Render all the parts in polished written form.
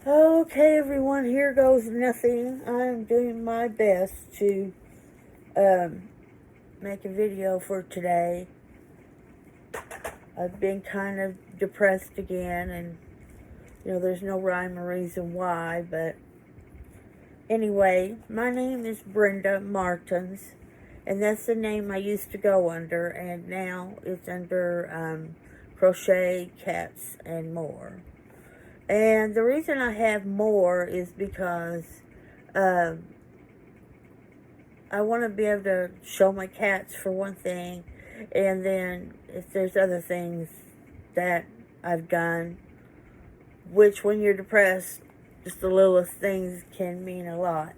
Okay, everyone, here goes nothing. I'm doing my best to make a video for today. I've been kind of depressed again, and there's no rhyme or reason why, but anyway, my name is Brenda Martens, and that's the name I used to go under, and now it's under Crochet, Cats, and More. And the reason I have more is because I want to be able to show my cats for one thing, and then if there's other things that I've done, which when you're depressed, just the littlest things can mean a lot.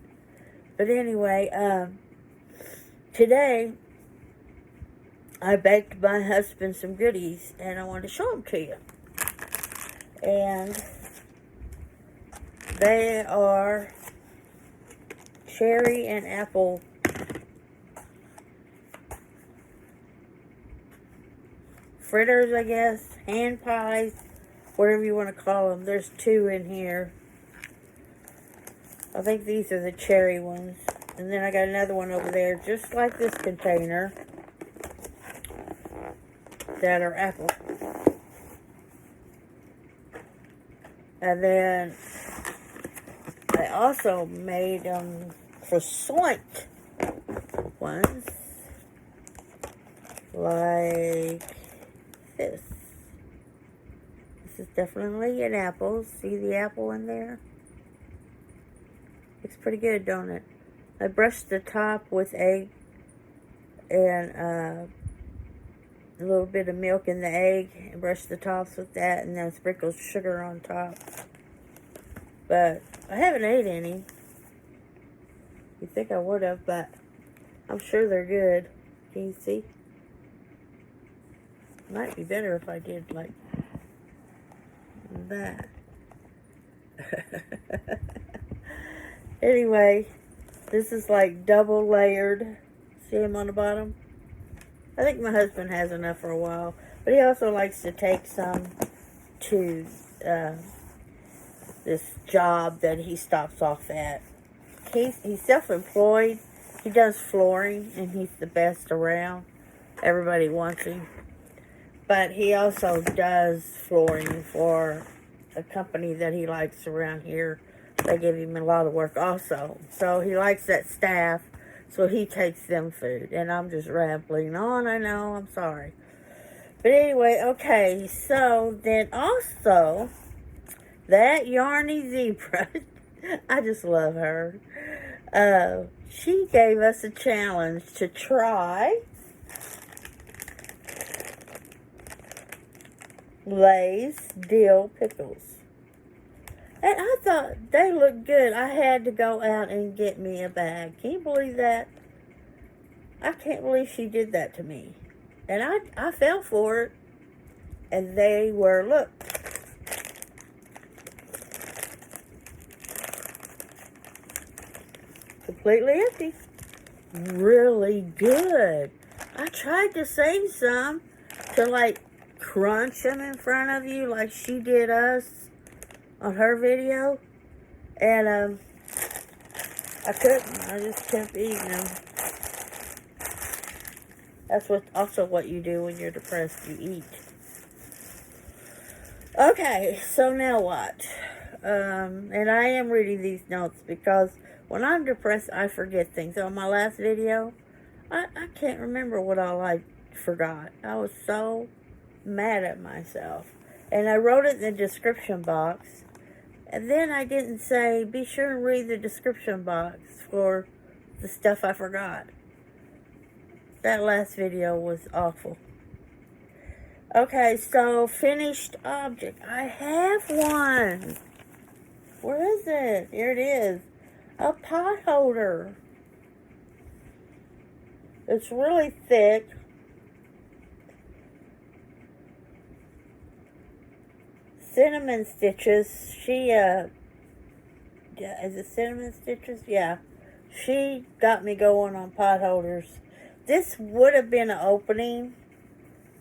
But anyway, today I baked my husband some goodies, and I want to show them to you. And they are cherry and apple fritters, I guess, hand pies, whatever you want to call them. There's two in here. I think these are the cherry ones. And then I got another one over there, just like this container, that are apple. And then I also made croissant ones, like this. This is definitely an apple. See the apple in there? Looks pretty good, don't it? I brushed the top with egg and a little bit of milk in the egg, and brushed the tops with that, and then sprinkled sugar on top. But I haven't ate any. You'd think I would have, but I'm sure they're good. Can you see? Might be better if I did like that. Anyway, this is like double layered. See him on the bottom? I think my husband has enough for a while, but he also likes to take some to this job that he stops off at. He's self-employed. He does flooring, and he's the best around. Everybody wants him. But he also does flooring for a company that he likes around here. They give him a lot of work also. So he likes that staff, so he takes them food. And I'm just rambling on, I know, I'm sorry. But anyway, okay, so then also, that Yarney zebra, I just love her. She gave us a challenge to try Lay's dill pickles. And I thought they looked good. I had to go out and get me a bag. Can you believe that? I can't believe she did that to me. And I fell for it. And they were, look. Completely empty. Really good. I tried to save some to like crunch them in front of you like she did us on her video, and I couldn't. I just kept eating them. That's what you do when you're depressed. You eat. Okay, so now what? And I am reading these notes because when I'm depressed, I forget things. On my last video, I can't remember what all I forgot. I was so mad at myself. And I wrote it in the description box. And then I didn't say, be sure and read the description box for the stuff I forgot. That last video was awful. Okay, so finished object. I have one. Where is it? Here it is. A pot holder. It's really thick. Cinnamon Sitches. She, is it Cinnamon Sitches? Yeah. She got me going on pot holders. This would have been an opening,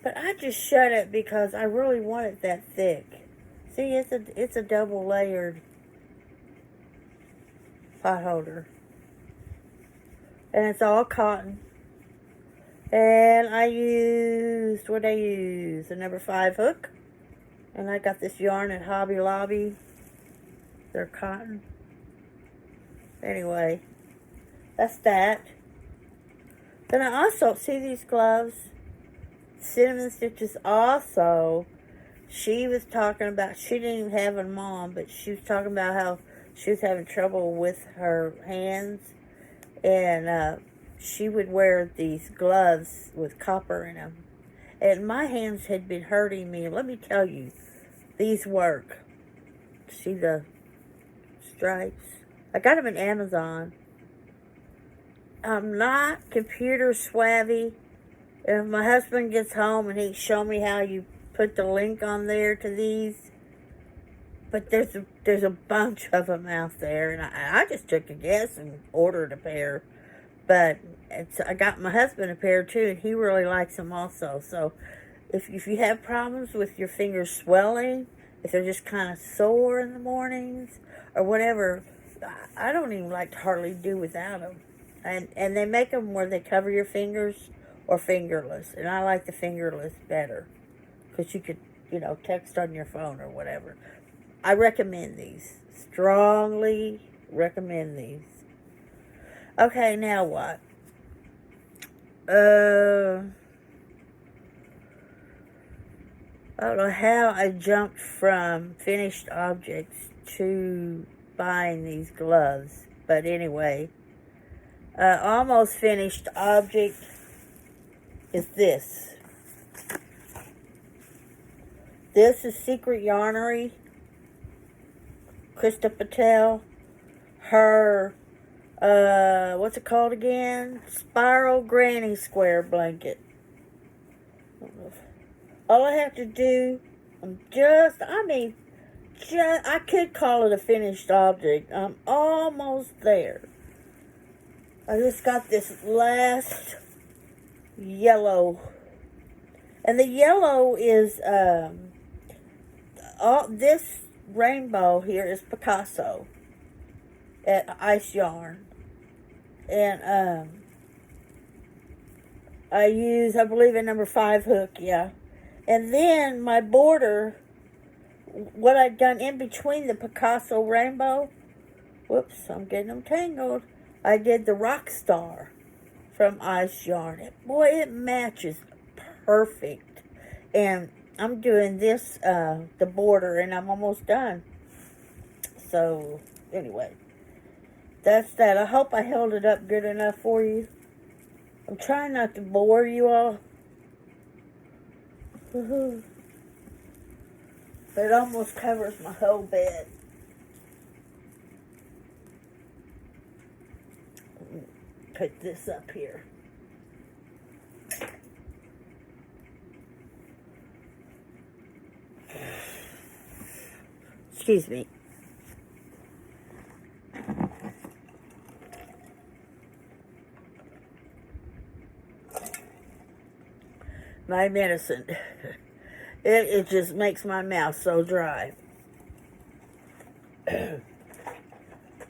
but I just shut it because I really want it that thick. See, it's a double layered potholder. And it's all cotton. And I used, what I used? A number 5 hook. And I got this yarn at Hobby Lobby. They're cotton. Anyway, that's that. Then I also see these gloves. Cinnamon Sitches also. She was talking about, she didn't even have a mom, but she was talking about how she was having trouble with her hands. And she would wear these gloves with copper in them. And my hands had been hurting me. Let me tell you, these work. See the stripes? I got them in Amazon. I'm not computer savvy. If my husband gets home and he show me how you put the link on there to these. But there's a bunch of them out there. And I just took a guess and ordered a pair. But I got my husband a pair too, and he really likes them also. So if you have problems with your fingers swelling, if they're just kind of sore in the mornings or whatever, I don't even like to hardly do without them. And they make them where they cover your fingers or fingerless. And I like the fingerless better because you could, text on your phone or whatever. I recommend these. Strongly recommend these. Okay, now what? I don't know how I jumped from finished objects to buying these gloves. But anyway, almost finished object is this. This is Secret Yarnery. Christa Patel. Her... what's it called again? Spyro Granny Square blanket. All I have to do, I could call it a finished object. I'm almost there. I just got this last yellow. And the yellow is, this rainbow here is Picasso at Ice Yarn. And I use, I believe, a number 5 hook, yeah. And then my border, what I'd done in between the Picasso rainbow, whoops, I'm getting them tangled. I did the rock star from Ice Yarn. Boy, it matches perfect. And I'm doing this, the border, and I'm almost done. So, anyway. That's that. I hope I held it up good enough for you. I'm trying not to bore you all. But it almost covers my whole bed. Put this up here. Excuse me. My medicine. It just makes my mouth so dry.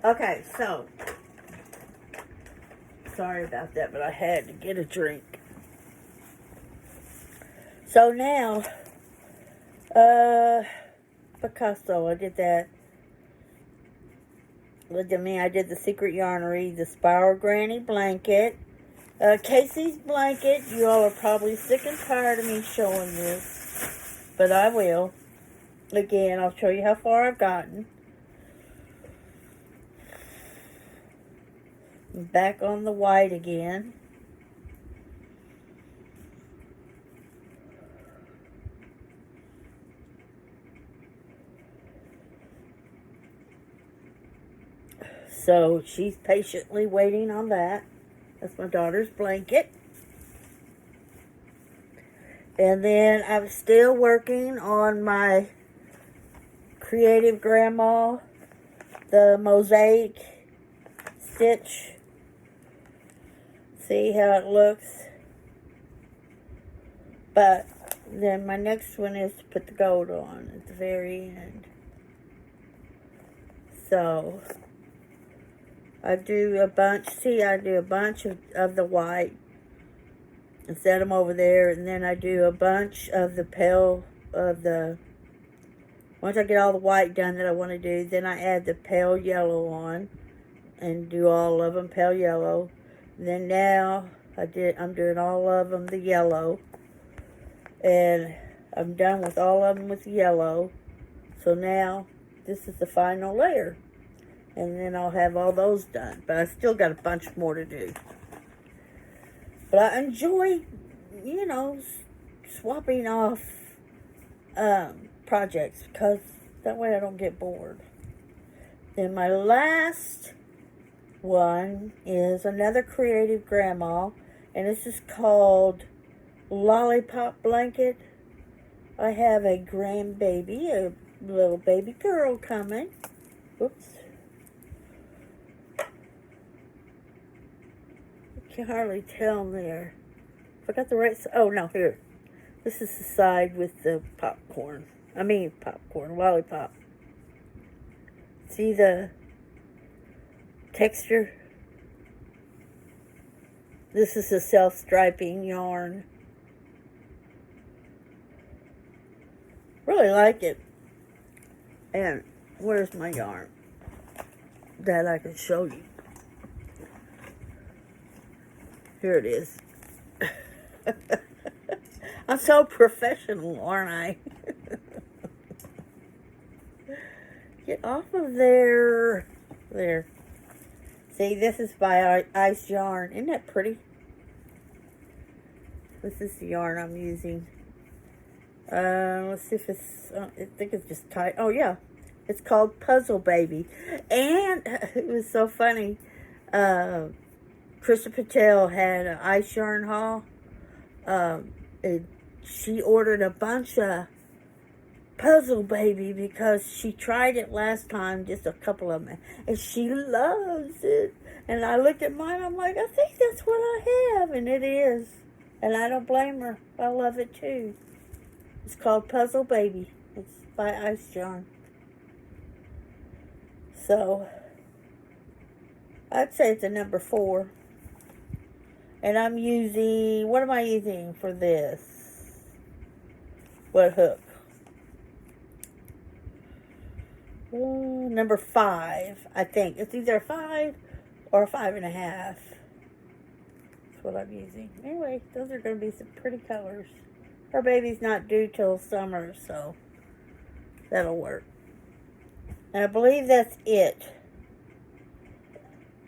Okay, so. Sorry about that, but I had to get a drink. So now, Picasso, I did that. Look at me, I did the Secret Yarnery, the Spyro Granny blanket. Casey's blanket, you all are probably sick and tired of me showing this, but I will. Again, I'll show you how far I've gotten. Back on the white again. So she's patiently waiting on that. That's my daughter's blanket. And then I'm still working on my Creative Grandma, the Mosaic stitch. See how it looks. But then my next one is to put the gold on at the very end. So I do a bunch. See, I do a bunch of the white and set them over there. And then I do a bunch of the pale, once I get all the white done that I want to do, then I add the pale yellow on and do all of them pale yellow. Then now I'm doing all of them the yellow. And I'm done with all of them with yellow. So now this is the final layer. And then I'll have all those done. But I still got a bunch more to do. But I enjoy, you know, swapping off projects, because that way I don't get bored. Then my last one is another creative grandma, and this is called Lollipop Blanket. I have a grandbaby, a little baby girl coming. Oops. I can hardly tell there. Forgot the right side. Oh, no, here. This is the side with the popcorn. Lollipop. See the texture? This is a self-striping yarn. Really like it. And where's my yarn that I can show you? Here it is. I'm so professional, aren't I? Get off of there. There. See, this is by Ice Yarn. Isn't that pretty? This is the yarn I'm using. Let's see if it's, I think it's just tight. Oh, yeah. It's called Puzzle Baby. And it was so funny. Christa Patel had an ice yarn haul. She ordered a bunch of Puzzle Baby because she tried it last time, just a couple of them, and she loves it. And I looked at mine, I'm like, I think that's what I have, and it is. And I don't blame her. I love it too. It's called Puzzle Baby. It's by Ice Yarn. So, I'd say it's a number 4. And I'm using, what am I using for this? What hook? Number 5, I think. It's either 5 or 5.5. That's what I'm using. Anyway, those are going to be some pretty colors. Her baby's not due till summer, so that'll work. And I believe that's it.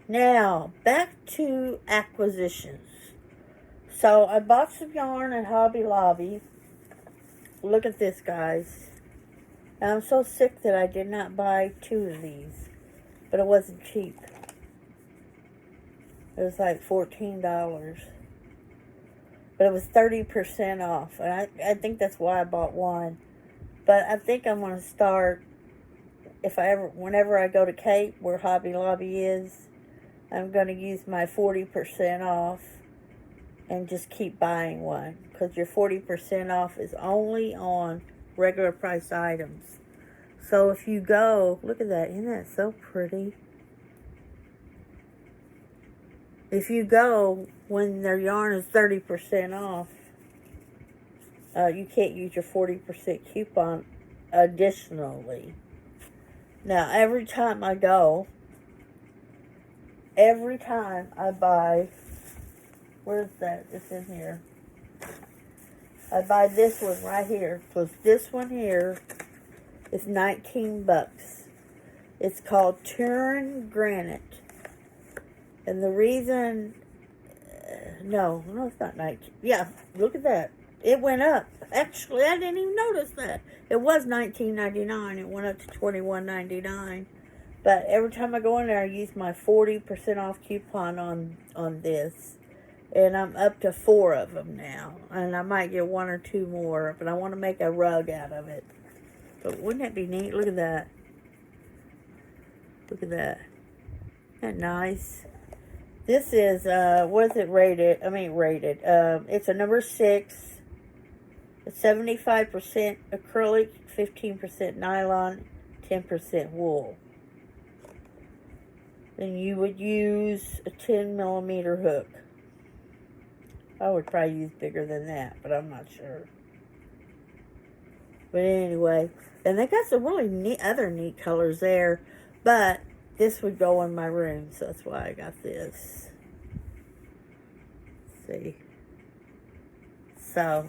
Now, back to acquisitions. So, I bought some yarn at Hobby Lobby. Look at this, guys. And I'm so sick that I did not buy 2 of these. But it wasn't cheap. It was like $14. But it was 30% off. And I think that's why I bought 1. But I think I'm going to start, whenever I go to Cape, where Hobby Lobby is, I'm going to use my 40% off and just keep buying one. Because your 40% off is only on regular price items. So if you go, look at that. Isn't that so pretty? If you go when their yarn is 30% off, you can't use your 40% coupon additionally. Now, every time I go, every time I buy, where's that? It's in here. I buy this one right here. Plus this one here is $19. It's called Turin Granite. And the reason, no, it's not 19. Yeah, look at that. It went up. Actually, I didn't even notice that. It was $19.99. It went up to $21.99. But every time I go in there, I use my 40% off coupon on this. And I'm up to 4 of them now. And I might get 1 or 2 more. But I want to make a rug out of it. But wouldn't that be neat? Look at that. Look at that. Isn't that nice? This is, what's it rated? Rated. It's a number 6. It's 75% acrylic, 15% nylon, 10% wool. then you would use a 10mm hook. I would probably use bigger than that, but I'm not sure. But anyway, and they got some really neat, other neat colors there, but this would go in my room, so that's why I got this. Let's see. So,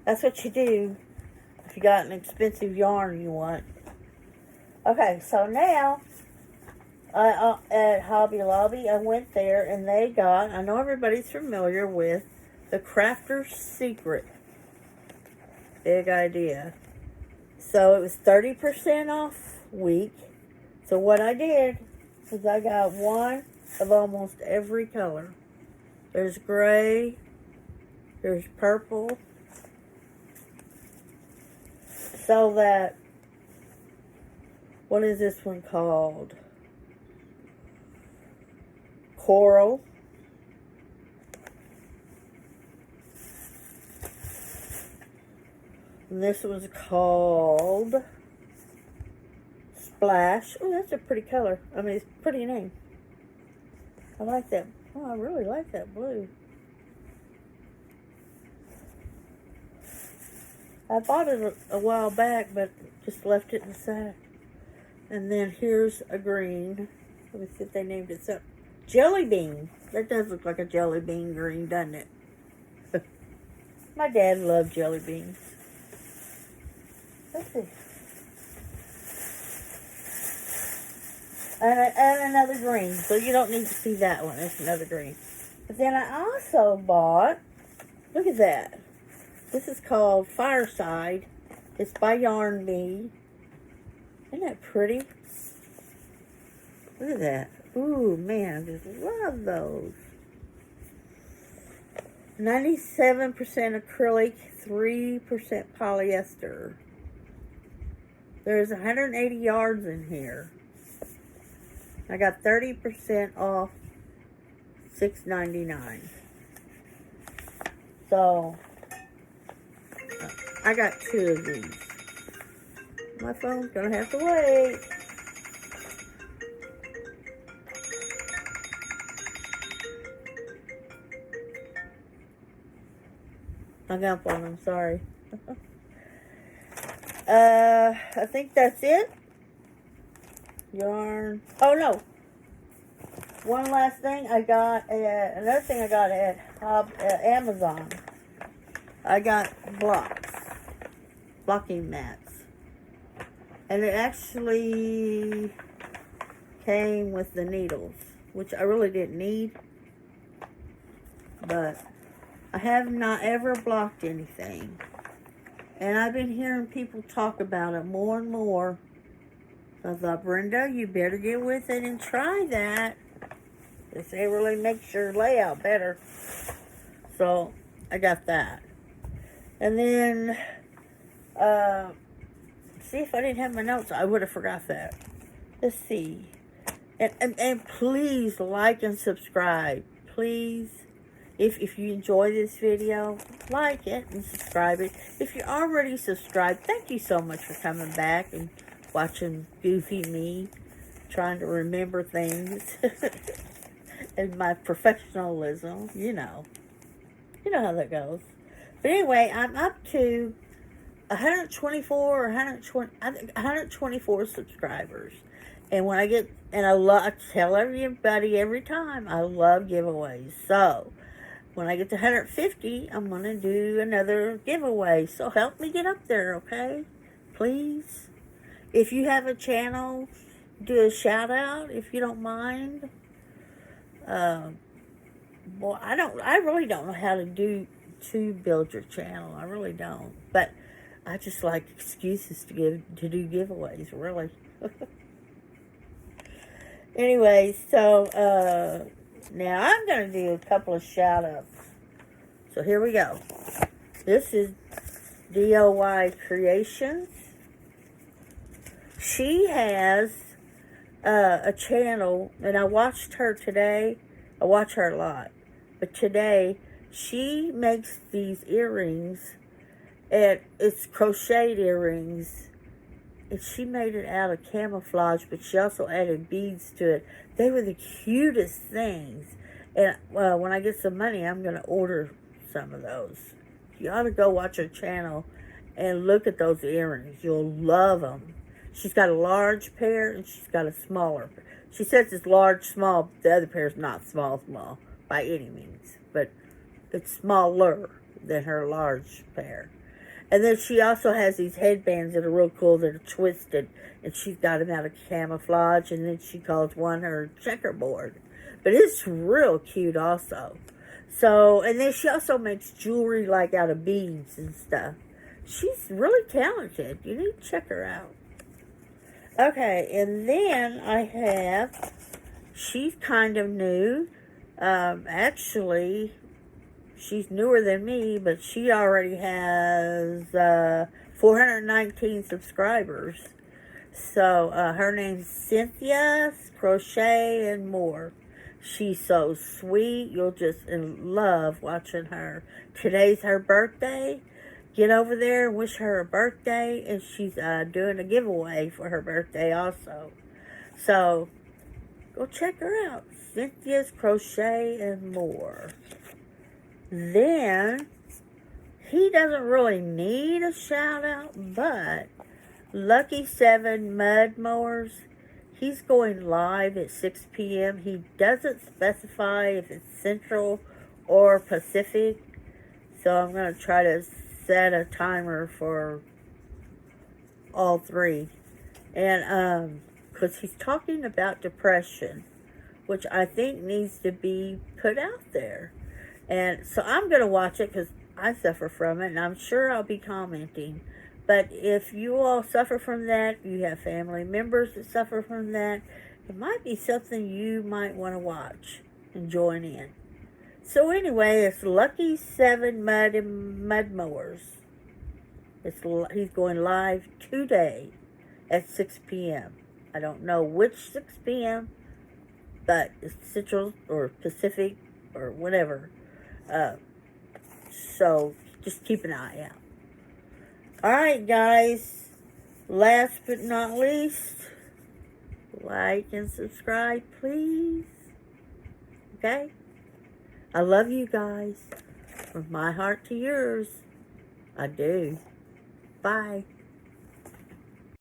that's what you do if you got an expensive yarn you want. Okay, so now, at Hobby Lobby, I went there and they got, I know everybody's familiar with the Crafter's Secret. Big idea. So it was 30% off week. So what I did was I got one of almost every color. There's gray, there's purple. So that, what is this one called? Coral. And this was called Splash. Oh, that's a pretty color. I mean, it's a pretty name. I like that. Oh, I really like that blue. I bought it a while back, but just left it in the sack. And then here's a green. Let me see if they named it something. Jelly bean. That does look like a jelly bean green, doesn't it? My dad loved jelly beans. Let's see. And another green. So you don't need to see that one. It's another green. But then I also bought, look at that. This is called Fireside. It's by Yarney. Isn't that pretty? Look at that. Ooh, man, I just love those. 97% acrylic, 3% polyester. There's 180 yards in here. I got 30% off $6.99. So, I got 2 of these. My phone's gonna have to wait. Hung up on them, sorry. I think that's it. Yarn. Oh no. One last thing I got at, another thing I got at Amazon. I got blocking mats. And it actually came with the needles, which I really didn't need. But I have not ever blocked anything. And I've been hearing people talk about it more and more. So I thought, Brenda, you better get with it and try that. This really makes your layout better. So I got that. And then, see, if I didn't have my notes, I would have forgot that. Let's see. And please like and subscribe. Please. If you enjoy this video, like it and subscribe it. If you're already subscribed, thank you so much for coming back and watching Goofy me trying to remember things. And my professionalism, you know how that goes. But anyway, I'm up to 124 or 124 subscribers. And when I get, and I tell everybody every time, I love giveaways. So when I get to 150, I'm going to do another giveaway. So help me get up there, okay? Please. If you have a channel, do a shout out if you don't mind. Well, I really don't know how to build your channel. I really don't. But I just like excuses to do giveaways, really. Anyway, so now I'm going to do a couple of shout outs. So here we go. This is DOY Creations. She has a channel, and I watched her today. I watch her a lot. But today, she makes these earrings, and it's crocheted earrings, and she made it out of camouflage, but she also added beads to it. They were the cutest things. And when I get some money, I'm going to order some of those. You ought to go watch her channel and look at those earrings. You'll love them. She's got a large pair, and she's got a smaller pair. She says it's large, small. The other pair is not small by any means. But it's smaller than her large pair. And then she also has these headbands that are real cool that are twisted. And she's got them out of camouflage. And then she calls one her checkerboard. But it's real cute also. So, and then she also makes jewelry like out of beads and stuff. She's really talented. You need to check her out. Okay, and then I have, she's kind of new. Actually, she's newer than me, but she already has 419 subscribers. So, her name's Cynthia, Crochet and More. She's so sweet. You'll just love watching her. Today's her birthday. Get over there and wish her a birthday. And she's doing a giveaway for her birthday also. So, go check her out. Cynthia's Crochet and More. Then, he doesn't really need a shout out, but Lucky 7 Mud Mowers, he's going live at 6 p.m. He doesn't specify if it's Central or Pacific. So I'm going to try to set a timer for all three. And, because he's talking about depression, which I think needs to be put out there. And so I'm going to watch it because I suffer from it, and I'm sure I'll be commenting. But if you all suffer from that, you have family members that suffer from that, it might be something you might want to watch and join in. So anyway, it's Lucky 7 Mud Mowers. He's going live today at 6 p.m. I don't know which 6 p.m., but it's Central or Pacific or whatever. So just keep an eye out. Alright, guys. Last but not least, like and subscribe, please. Okay? I love you guys. From my heart to yours. I do. Bye.